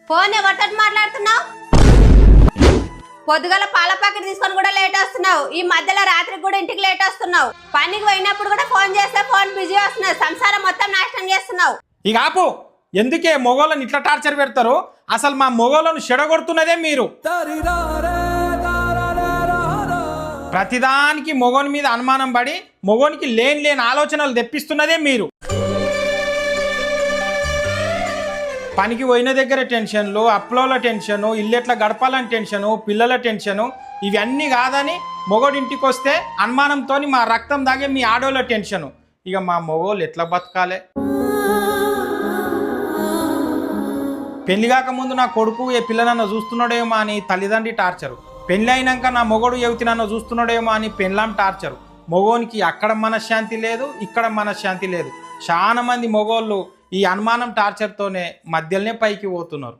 Phone ఎవరితో మాట్లాడుతున్నావు? పొద్దుగల పాల ప్యాకెట్ తీసుకొని కూడా లేట్ వస్తున్నావు. ఈ మధ్యలో రాత్రికి కూడా ఇంటికి లేట్ వస్తున్నావు. పనికి పోయినప్పుడు కూడా ఫోన్ చేస్తే ఫోన్ బిజీ వస్తున్నావు. సంసారం మొత్తం నాశనం చేస్తున్నావు. ఇక ఆపు. ఎందుకే మొగోళ్ళని ఇట్లా టార్చర్ పెడతారు? అసలు మా మొగోళ్ళను చెడగొడుతున్నదే మీరు. ప్రతిదానికి మొగోని మీద అనుమానం పడి మొగోనికి లేని ఆలోచనలు తెప్పిస్తున్నదే మీరు. పనికి పోయిన దగ్గర టెన్షన్లు, అప్లోల టెన్షను, ఇల్లు ఎట్లా గడపాలని టెన్షను, పిల్లల టెన్షను, ఇవన్నీ కాదని మొగోడి ఇంటికి వస్తే అనుమానంతో మా రక్తం దాగే మీ ఆడోళ్ళ టెన్షను. ఇక మా మొగోళ్ళు ఎట్లా బతకాలే? పెళ్లి కాకముందు నా కొడుకు ఏ పిల్లనన్న చూస్తున్నాడేమో అని తల్లిదండ్రి టార్చరు. పెళ్ళి అయినాక నా మొగోడు యువతి నన్ను చూస్తున్నాడేమో అని పెళ్ళాం టార్చరు. మొగోనికి అక్కడ మనశ్శాంతి లేదు, ఇక్కడ మనశ్శాంతి లేదు. చాలా మంది మొగోళ్ళు ఈ అనుమానం టార్చర్తోనే మధ్యలోనే పైకి పోతున్నారు.